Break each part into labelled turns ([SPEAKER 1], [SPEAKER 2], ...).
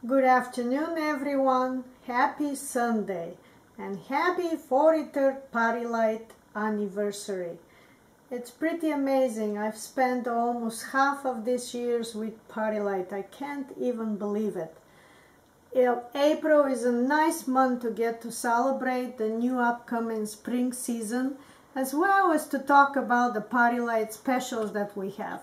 [SPEAKER 1] Good afternoon, everyone. Happy Sunday and happy 43rd Partylite Anniversary. It's pretty amazing. I've spent almost half of this year's with Partylite. I can't even believe it. April is a nice month to get to celebrate the new upcoming spring season, as well as to talk about the Partylite specials that we have.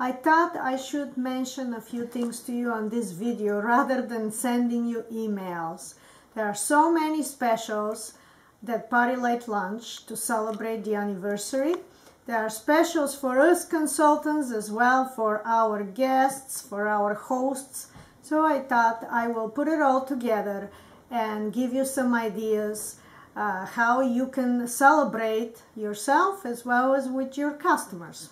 [SPEAKER 1] I thought I should mention a few things to you on this video rather than sending you emails. There are so many specials that Partylite launched to celebrate the anniversary. There are specials for us consultants as well, for our guests, for our hosts. So I thought I will put it all together and give you some ideas how you can celebrate yourself as well as with your customers.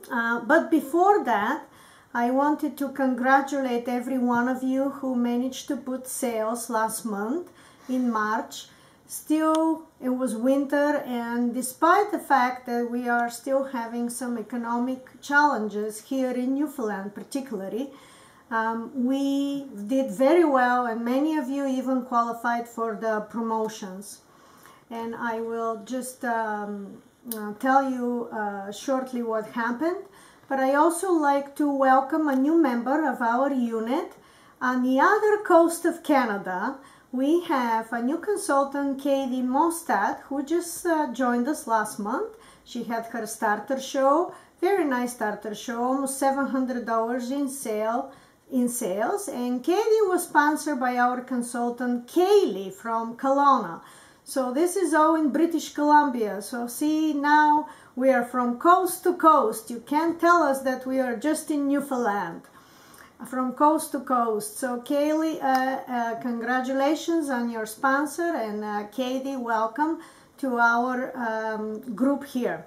[SPEAKER 1] But before that, I wanted to congratulate every one of you who managed to put sales last month in March. Still, it was winter, and despite the fact that we are still having some economic challenges here in Newfoundland particularly, we did very well, and many of you even qualified for the promotions. And I will just tell you shortly what happened, but I also like to welcome a new member of our unit. On the other coast of Canada, we have a new consultant, Katie Mostad, who just joined us last month. She had her starter show, very nice starter show, almost $700 in sales, and Katie was sponsored by our consultant, Kaylee from Kelowna. So this is all in British Columbia. So see, now we are from coast to coast. You can't tell us that we are just in Newfoundland. From coast to coast. So Kaylee, congratulations on your sponsor, and Katie, welcome to our group here.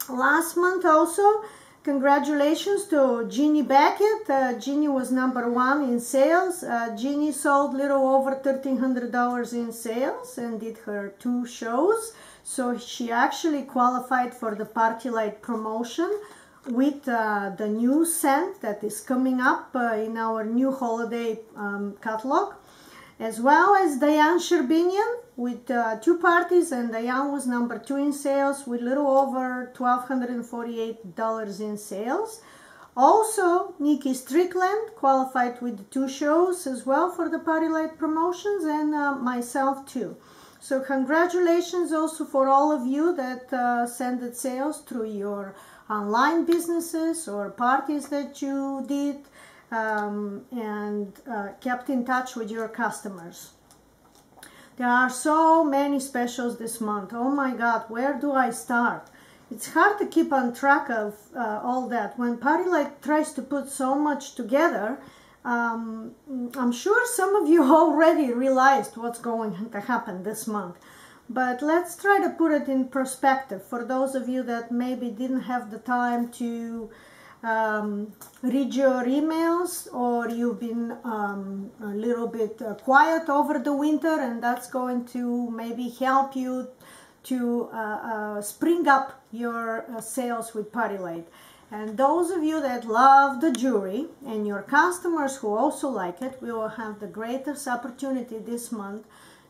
[SPEAKER 1] Last month also, congratulations to Jeannie Beckett. Jeannie was #1 in sales. Jeannie sold little over $1,300 in sales and did her 2 shows. So she actually qualified for the Partylite promotion with the new scent that is coming up in our new holiday catalog. As well as Diane Sherbinian with 2 parties, and Diane was #2 in sales with little over $1,248 in sales. Also, Nikki Strickland qualified with 2 shows as well for the Partylite promotions, and myself too. So congratulations also for all of you that sent sales through your online businesses or parties that you did. And kept in touch with your customers. There are so many specials this month. Oh my God, where do I start? It's hard to keep on track of all that. When Partylite tries to put so much together, I'm sure some of you already realized what's going to happen this month. But let's try to put it in perspective for those of you that maybe didn't have the time to read your emails, or you've been a little bit quiet over the winter, and that's going to maybe help you to spring up your sales with Partylite. And those of you that love the jewelry and your customers who also like it, we will have the greatest opportunity this month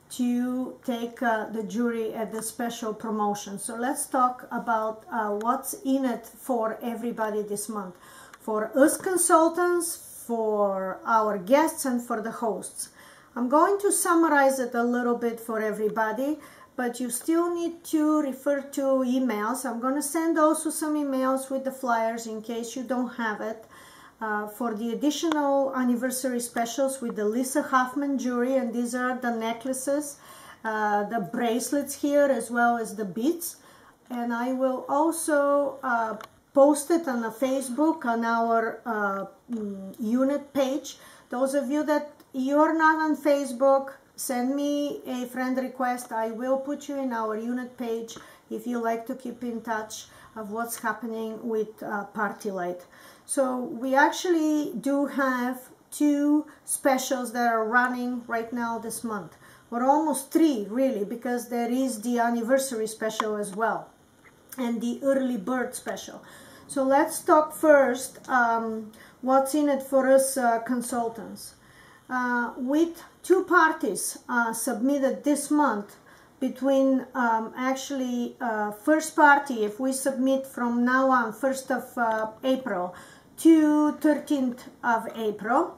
[SPEAKER 1] to take the jewelry at the special promotion. So let's talk about what's in it for everybody this month. For us consultants, for our guests, and for the hosts. I'm going to summarize it a little bit for everybody, but you still need to refer to emails. I'm going to send also some emails with the flyers in case you don't have it. For the additional anniversary specials with the Lisa Hoffman jewelry, and these are the necklaces, the bracelets here, as well as the beads. And I will also post it on the Facebook on our unit page. Those of you that you're not on Facebook, send me a friend request. I will put you in our unit page if you like to keep in touch of what's happening with Partylite. So we actually do have 2 specials that are running right now this month, or almost 3 really, because there is the anniversary special as well and the early bird special. So let's talk first what's in it for us consultants. with 2 parties submitted this month between first party, if we submit from now on 1st of April to 13th of April,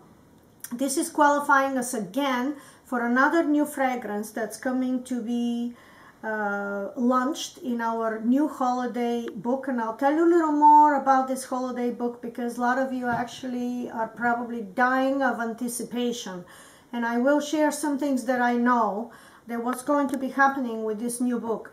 [SPEAKER 1] this is qualifying us again for another new fragrance that's coming to be launched in our new holiday book. And I'll tell you a little more about this holiday book because a lot of you actually are probably dying of anticipation. And I will share some things that I know that what's going to be happening with this new book.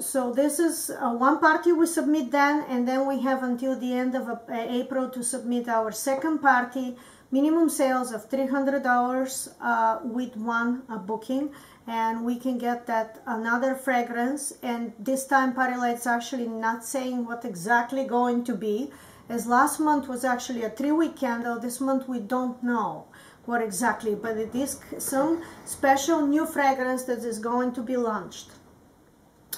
[SPEAKER 1] So this is one party we submit then, and then we have until the end of April to submit our second party, minimum sales of $300 with one booking, and we can get that another fragrance. And this time Partylite's actually not saying what exactly going to be, as last month was actually a 3-week candle. This month we don't know what exactly, but it is some special new fragrance that is going to be launched.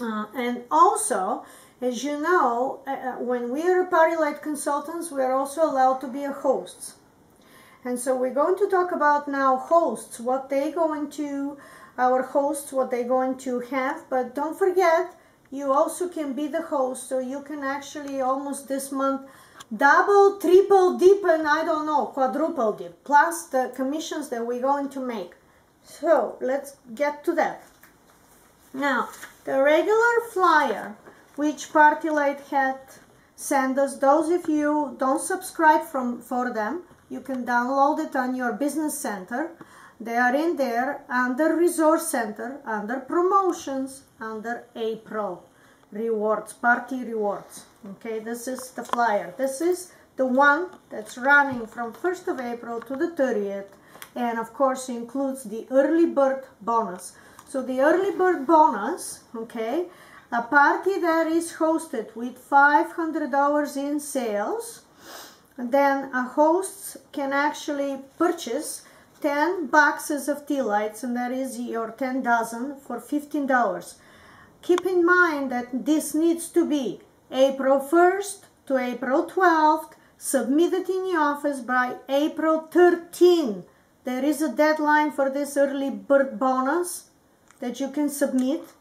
[SPEAKER 1] And also, as you know, when we are Partylite consultants, we are also allowed to be a host. And so we're going to talk about now hosts, what they're going to, our hosts, what they're going to have. But don't forget, you also can be the host, so you can actually almost this month double, triple dip, and I don't know, quadruple dip, plus the commissions that we're going to make. So let's get to that. Now, the regular flyer, which Partylite had sent us, those of you don't subscribe for them, you can download it on your business center. They are in there under Resource Center, under Promotions, under April Rewards, Party Rewards. Okay, this is the flyer. This is the one that's running from 1st of April to the 30th, and of course includes the early bird bonus. So the early bird bonus, okay, a party that is hosted with $500 in sales, then a host can actually purchase 10 boxes of tea lights, and that is your 10 dozen for $15. Keep in mind that this needs to be April 1st to April 12th, submitted in the office by April 13th. There is a deadline for this early bird bonus that you can submit,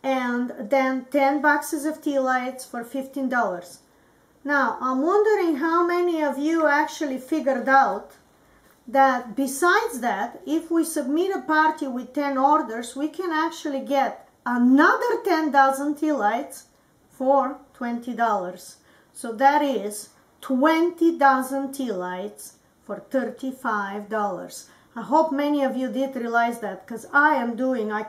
[SPEAKER 1] and then 10 boxes of tea lights for $15. Now, I'm wondering how many of you actually figured out that besides that, if we submit a party with 10 orders, we can actually get another 10 dozen tea lights for $20. So that is 20 dozen tea lights for $35. I hope many of you did realize that, because I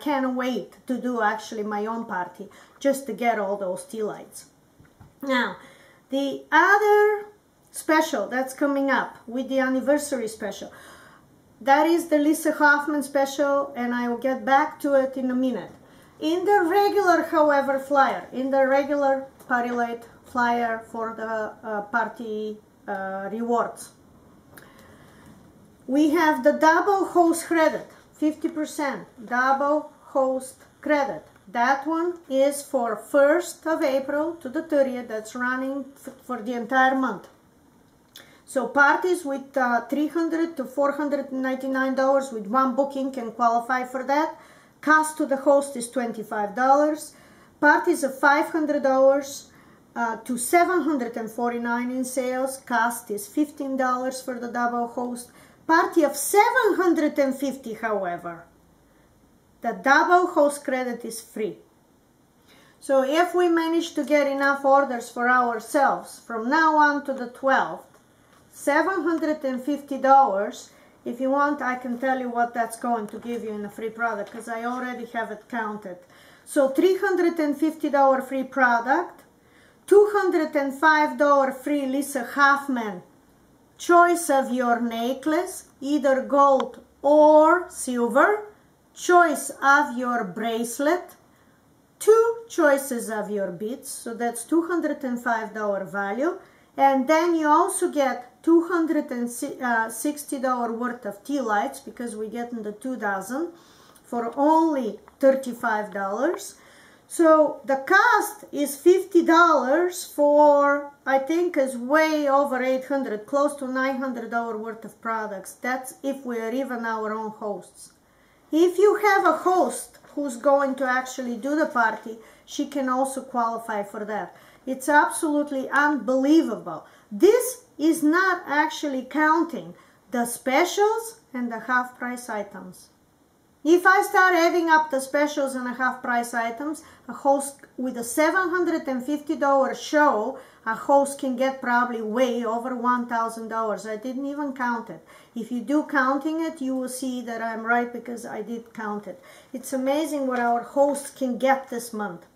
[SPEAKER 1] can't wait to do actually my own party just to get all those tea lights. Now, the other special that's coming up with the anniversary special, that is the Lisa Hoffman special, and I will get back to it in a minute. In the regular, however, flyer, in the regular Partylite flyer for the party rewards, we have the double host credit, 50% double host credit. That one is for 1st of April to the 30th. That's running for the entire month. So parties with $300 to $499 with one booking can qualify for that. Cost to the host is $25. Parties of $500 to $749 in sales. Cost is $15 for the double host. Party of $750, however, the double host credit is free. So if we manage to get enough orders for ourselves from now on to the 12th, $750, if you want, I can tell you what that's going to give you in a free product, because I already have it counted. So $350 free product, $205 free Lisa Hoffman choice of your necklace, either gold or silver, choice of your bracelet, 2 choices of your beads, so that's $205 value, and then you also get $260 worth of tea lights, because we get in the 2 dozen for only $35, So the cost is $50 for, I think, is way over 800, close to $900 worth of products. That's if we are even our own hosts. If you have a host who's going to actually do the party, she can also qualify for that. It's absolutely unbelievable. This is not actually counting the specials and the half-price items. If I start adding up the specials and the half-price items, a host with a $750 show, a host can get probably way over $1,000. I didn't even count it. If you do counting it, you will see that I'm right because I did count it. It's amazing what our hosts can get this month.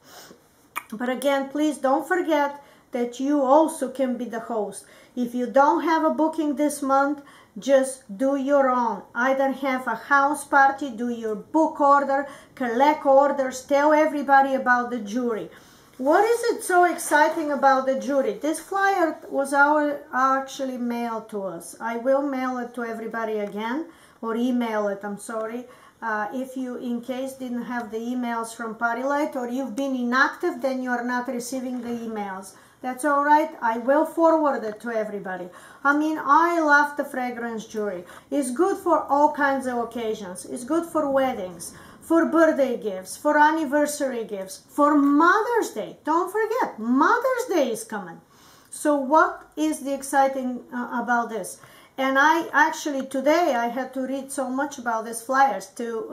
[SPEAKER 1] But again, please don't forget that you also can be the host. If you don't have a booking this month, just do your own. Either have a house party, do your book order, collect orders, tell everybody about the jury. What is it so exciting about the jury? This flyer was actually mailed to us. I will mail it to everybody again, or email it, I'm sorry. If you, in case, didn't have the emails from Partylite, or you've been inactive, then you're not receiving the emails. That's all right. I will forward it to everybody. I mean, I love the fragrance jewelry. It's good for all kinds of occasions. It's good for weddings, for birthday gifts, for anniversary gifts, for Mother's Day. Don't forget, Mother's Day is coming. So what is the exciting about this? And I actually, today, I had to read so much about these flyers to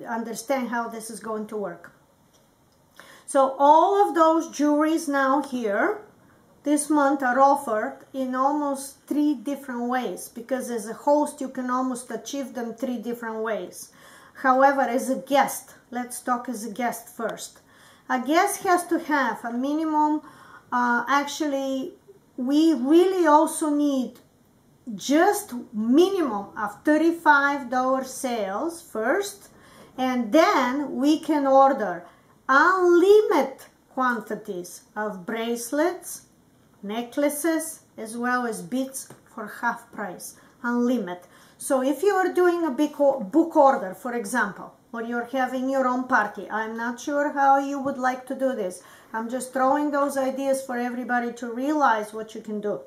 [SPEAKER 1] understand how this is going to work. So all of those jewelries now here, this month, are offered in almost 3 different ways, because as a host, you can almost achieve them 3 different ways. However, as a guest, let's talk as a guest first. A guest has to have a minimum, actually, we really also need just minimum of $35 sales first, and then we can order unlimited quantities of bracelets, necklaces, as well as beads for half price, unlimited. So if you are doing a big book order, for example, or you're having your own party, I'm not sure how you would like to do this. I'm just throwing those ideas for everybody to realize what you can do.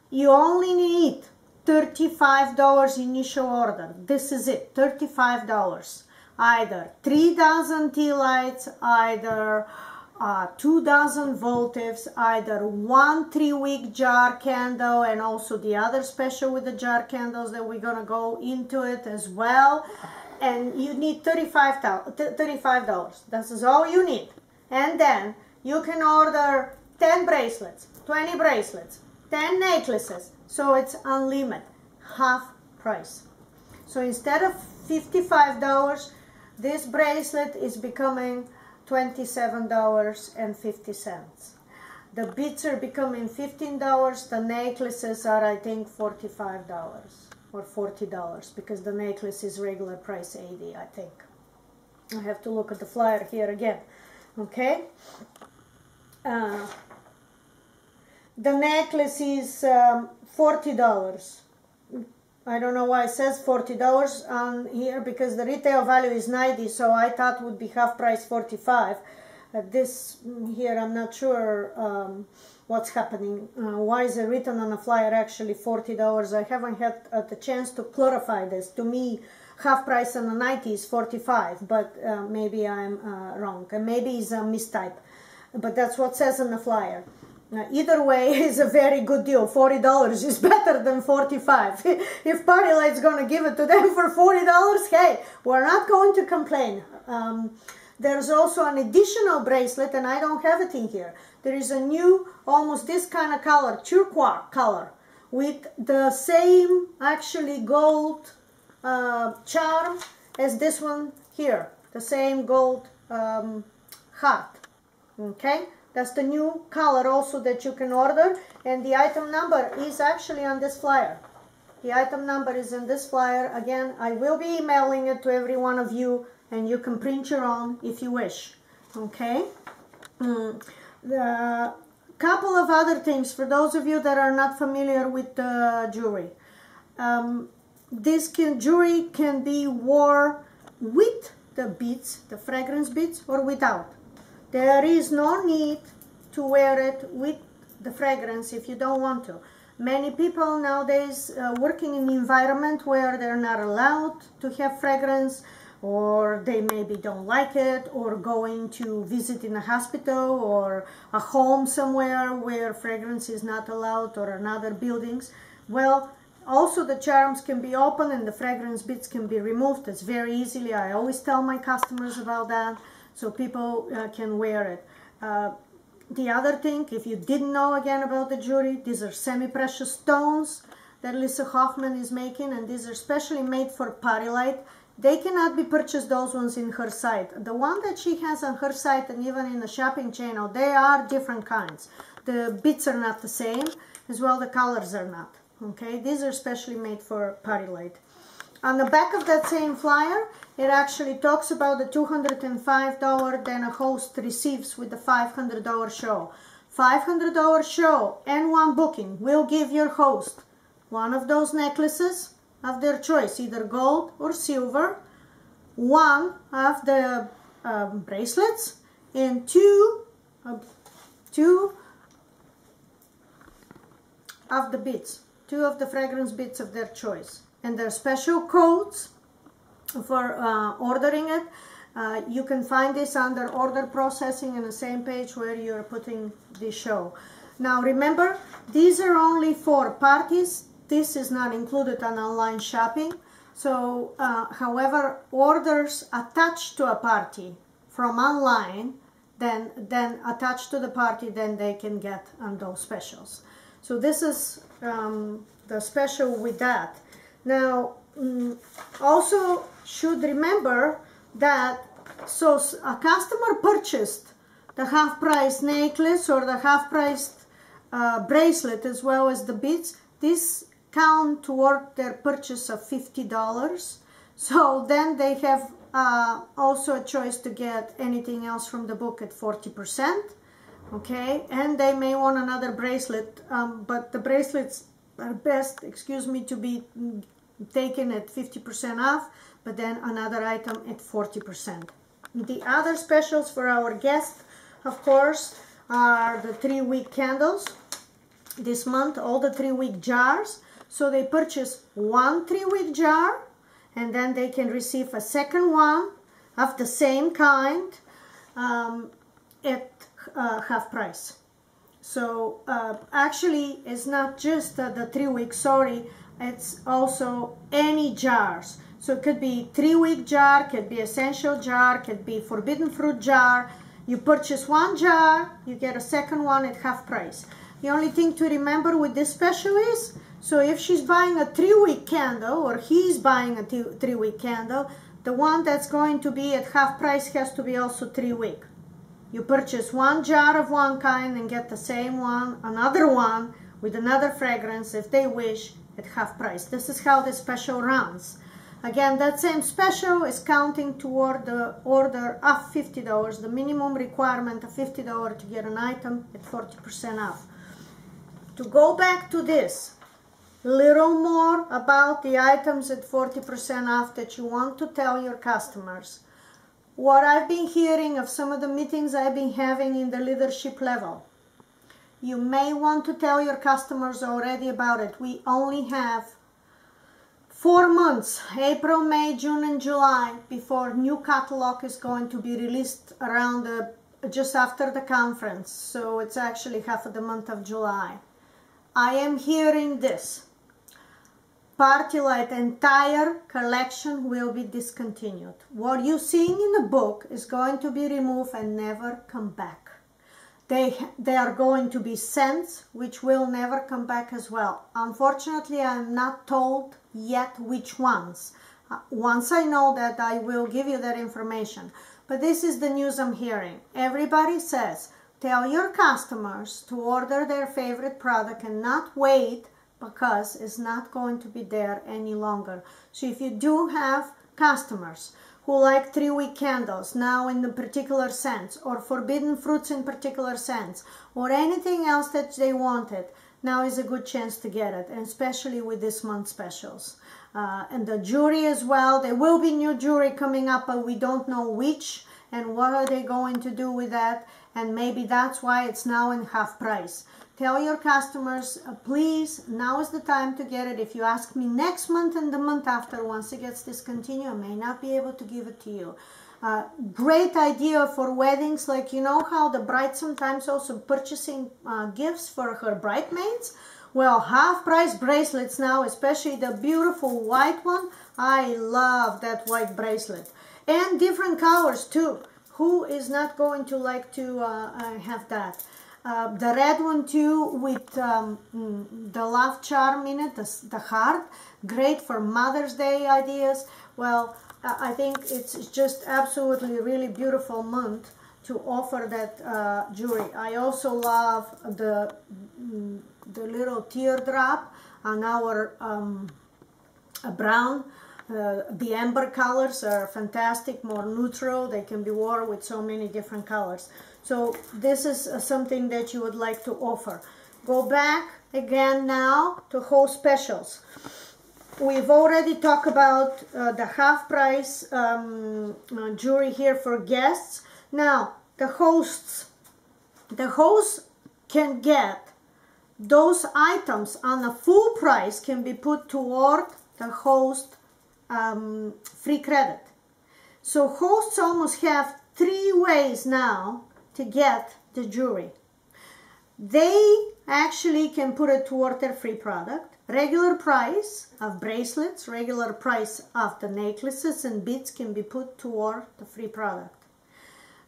[SPEAKER 1] You only need $35 initial order. This is it, $35. Either 3 dozen tea lights, either 2 dozen votives, either 1 3-wick jar candle, and also the other special with the jar candles that we're gonna go into it as well. And you need $35. This is all you need. And then you can order 10 bracelets, 20 bracelets, 10 necklaces. So it's unlimited, half price. So instead of $55, this bracelet is becoming $27.50. The beads are becoming $15. The necklaces are, I think, $45 or $40, because the necklace is regular price $80, I think. I have to look at the flyer here again. Okay. The necklace is $40. I don't know why it says $40 on here, because the retail value is $90, so I thought would be half price $45. This here, I'm not sure what's happening. Why is it written on a flyer actually $40? I haven't had the chance to clarify this. To me, half price on the 90 is $45, but maybe I'm wrong. And maybe it's a mistype, but that's what it says on the flyer. Either way is a very good deal. $40 is better than $45. If Partylite's going to give it to them for $40, hey, we're not going to complain. There's also an additional bracelet, and I don't have it in here. There is a new, almost this kind of color, turquoise color, with the same actually gold charm as this one here. The same gold heart. Okay? That's the new color also that you can order, and the item number is actually on this flyer. The item number is in this flyer. Again, I will be emailing it to every one of you, and you can print your own if you wish. Okay? The couple of other things for those of you that are not familiar with jewelry. This jewelry can be worn with the beads, the fragrance beads, or without. There is no need to wear it with the fragrance if you don't want to. Many people nowadays working in the environment where they're not allowed to have fragrance, or they maybe don't like it, or going to visit in a hospital or a home somewhere where fragrance is not allowed, or in other buildings. Well, also the charms can be open and the fragrance beads can be removed. It's very easily. I always tell my customers about that, so people can wear it. The other thing, if you didn't know again about the jewelry, these are semi-precious stones that Lisa Hoffman is making, and these are specially made for Partylite. They cannot be purchased, those ones, in her site. The one that she has on her site and even in the shopping channel, they are different kinds. The bits are not the same, as well the colors are not. Okay, these are specially made for Partylite. On the back of that same flyer, it actually talks about the $205 that a host receives with the $500 show. $500 show and one booking will give your host one of those necklaces of their choice, either gold or silver, one of the bracelets, and two of the beads, two of the fragrance beads of their choice. And there are special codes for ordering it. You can find this under order processing in the same page where you're putting the show. Now remember, these are only for parties. This is not included on online shopping. So, however, orders attached to a party from online, then attached to the party, then they can get on those specials. So this is the special with that. Now, also should remember that, so a customer purchased the half-price necklace or the half-priced bracelet as well as the beads. This count toward their purchase of $50. So then they have also a choice to get anything else from the book at 40%. Okay, and they may want another bracelet, but the bracelets are best, excuse me, to be taken at 50% off, but then another item at 40%. The other specials for our guests, of course, are the 3-wick candles. This month, all the 3-wick jars. So they purchase one 3-wick jar, and then they can receive a second one of the same kind at half price. So actually, it's not just the 3-wick, sorry, it's also any jars. So it could be 3-wick jar, could be essential jar, could be forbidden fruit jar. You purchase one jar, you get a second one at half price. The only thing to remember with this special is, so if she's buying a 3-wick candle, or he's buying a 3-wick candle, the one that's going to be at half price has to be also 3-wick. You purchase one jar of one kind and get the same one, another one with another fragrance if they wish, at half price. This is how the special runs. Again, that same special is counting toward the order of $50, the minimum requirement of $50 to get an item at 40% off. To go back to this, little more about the items at 40% off that you want to tell your customers. What I've been hearing of some of the meetings I've been having in the leadership level, you may want to tell your customers already about it. We only have 4 months, April, May, June, and July, before new catalog is going to be released around just after the conference. So it's actually half of the month of July. I am hearing this. Partylite entire collection will be discontinued. What you're seeing in the book is going to be removed and never come back. They are going to be scents which will never come back as well. Unfortunately, I'm not told yet which ones. Once I know that, I will give you that information. But this is the news I'm hearing. Everybody says, tell your customers to order their favorite product and not wait, because it's not going to be there any longer. So if you do have customers who like 3-wick candles now in the particular scents, or forbidden fruits in particular scents, or anything else that they wanted, now is a good chance to get it, and especially with this month's specials. and the jewelry as well. There will be new jewelry coming up, but we don't know which and what are they going to do with that, and maybe that's why it's now in half price. Tell your customers, please, now is the time to get it. If you ask me next month and the month after, once it gets discontinued, I may not be able to give it to you. Great idea for weddings, like you know how the bride sometimes also purchasing gifts for her bridesmaids? Well, half price bracelets now, especially the beautiful white one. I love that white bracelet. And different colors too. Who is not going to like to have that? The red one too, with the love charm in it, the heart. Great for Mother's Day ideas. Well, I think it's just absolutely really beautiful month to offer that jewelry. I also love the little teardrop on our brown. The amber colors are fantastic, more neutral. They can be worn with so many different colors. So this is something that you would like to offer. Go back again now to whole specials. We've already talked about the half price jewelry here for guests. Now, the hosts can get those items on a full price, can be put toward the host free credit. So hosts almost have 3 ways now to get the jewelry. They actually can put it toward their free product. Regular price of bracelets, regular price of the necklaces and beads can be put toward the free product.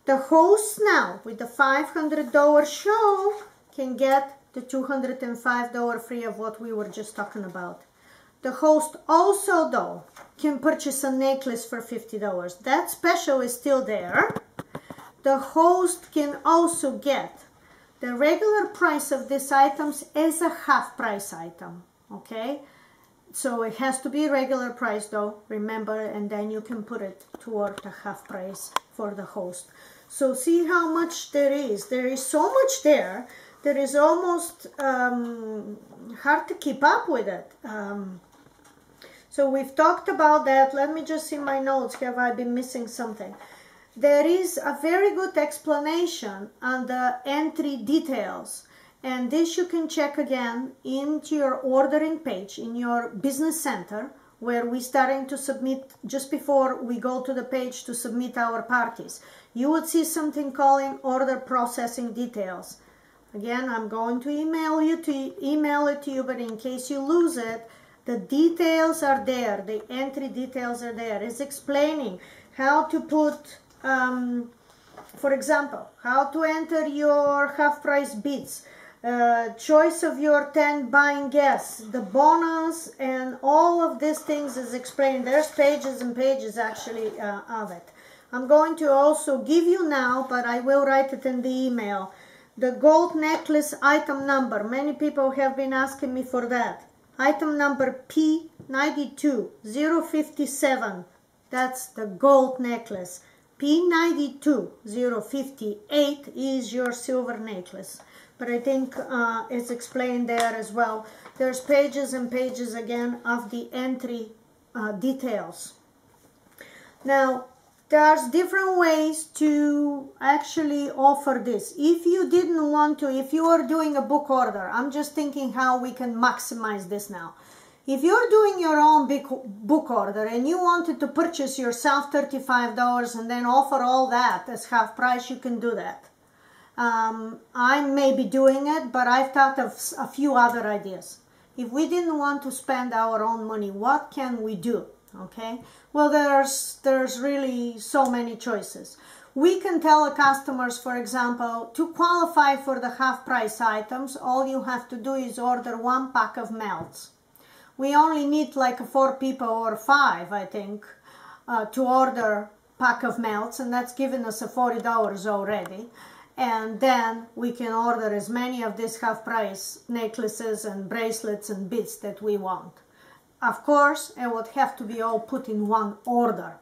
[SPEAKER 1] The hosts now with the $500 show can get the $205 free of what we were just talking about. The host also though can purchase a necklace for $50. That special is still there. The host can also get the regular price of these items as a half price item, okay? So it has to be regular price though, remember, and then you can put it toward the half price for the host. So see how much there is. There is so much there. There is almost hard to keep up with it. So we've talked about that. Let me just see my notes. Have I been missing something? There is a very good explanation on the entry details. And this you can check again into your ordering page in your business center, where we're starting to submit just before we go to the page to submit our parties. You would see something calling order processing details. Again, I'm going to email it to you, but in case you lose it, the details are there. The entry details are there. It's explaining how to put, for example, how to enter your half-price bids, choice of your 10 buying guests, the bonus, and all of these things is explained. There's pages and pages actually of it. I'm going to also give you now, but I will write it in the email, the gold necklace item number. Many people have been asking me for that. Item number P92057. That's the gold necklace. P92058 is your silver necklace. But I think it's explained there as well. There's pages and pages again of the entry details. Now, there's different ways to actually offer this. If you didn't want to, if you are doing a book order, I'm just thinking how we can maximize this now. If you're doing your own big book order and you wanted to purchase yourself $35 and then offer all that as half price, you can do that. I may be doing it, but I've thought of a few other ideas. If we didn't want to spend our own money, what can we do? Okay, well, there's really so many choices. We can tell the customers, for example, to qualify for the half price items, all you have to do is order 1 pack of melts. We only need like 4 people or 5, I think, to order pack of melts, and that's given us $40 already. And then we can order as many of these half price necklaces and bracelets and beads that we want. Of course, it would have to be all put in one order.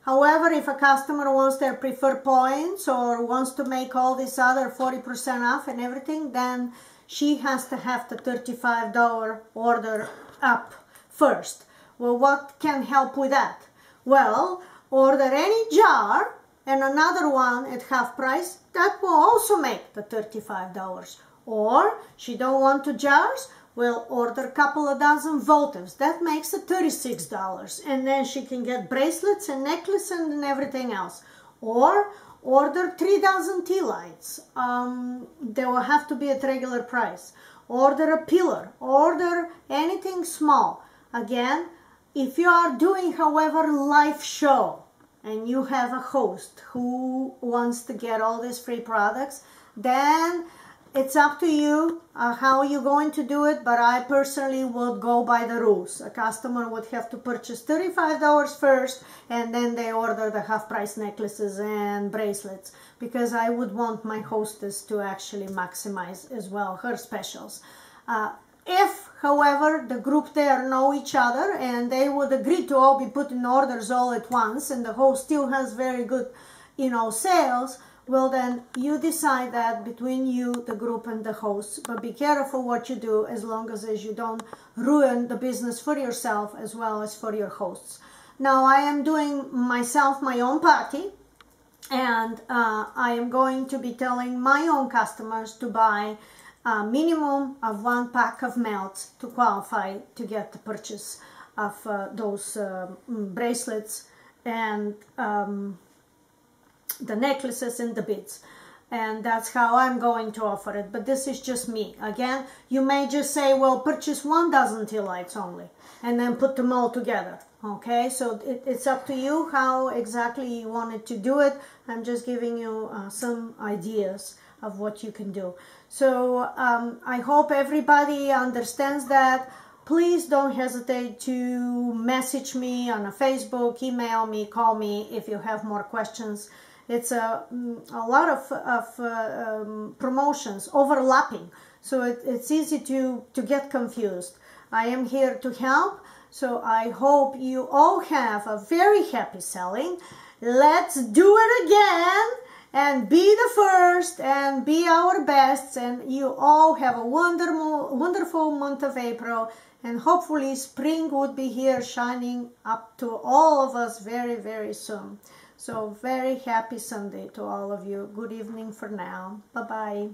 [SPEAKER 1] However, if a customer wants their preferred points or wants to make all this other 40% off and everything, then she has to have the $35 order up first. Well, what can help with that? Well, order any jar and another one at half price. That will also make the $35. Or she don't want 2 jars, well, order a couple of dozen votives. That makes it $36. And then she can get bracelets and necklace and everything else. Or order 3 dozen tea lights. They will have to be at regular price. Order a pillar. Order anything small. Again, if you are doing, however, live show and you have a host who wants to get all these free products, then it's up to you how you're going to do it, but I personally would go by the rules. A customer would have to purchase $35 first, and then they order the half-price necklaces and bracelets, because I would want my hostess to actually maximize as well her specials. If, however, the group there know each other and they would agree to all be putting orders all at once, and the host still has very good, sales, well, then you decide that between you, the group, and the host. But be careful what you do, as long as you don't ruin the business for yourself as well as for your hosts. Now, I am doing myself my own party, and I am going to be telling my own customers to buy a minimum of 1 pack of melts to qualify to get the purchase of those bracelets and the necklaces and the beads. And that's how I'm going to offer it, but this is just me. Again, you may just say, well, purchase 1 dozen tea lights only and then put them all together. Okay, so it's up to you how exactly you wanted to do it. I'm just giving you some ideas of what you can do. So I hope everybody understands that. Please don't hesitate to message me on a Facebook, email me, call me if you have more questions. It's a lot of promotions overlapping, so it's easy to get confused. I am here to help, so I hope you all have a very happy selling. Let's do it again and be the first and be our best, and you all have a wonderful month of April, and hopefully spring would be here shining up to all of us very, very soon. So very happy Sunday to all of you. Good evening for now. Bye-bye.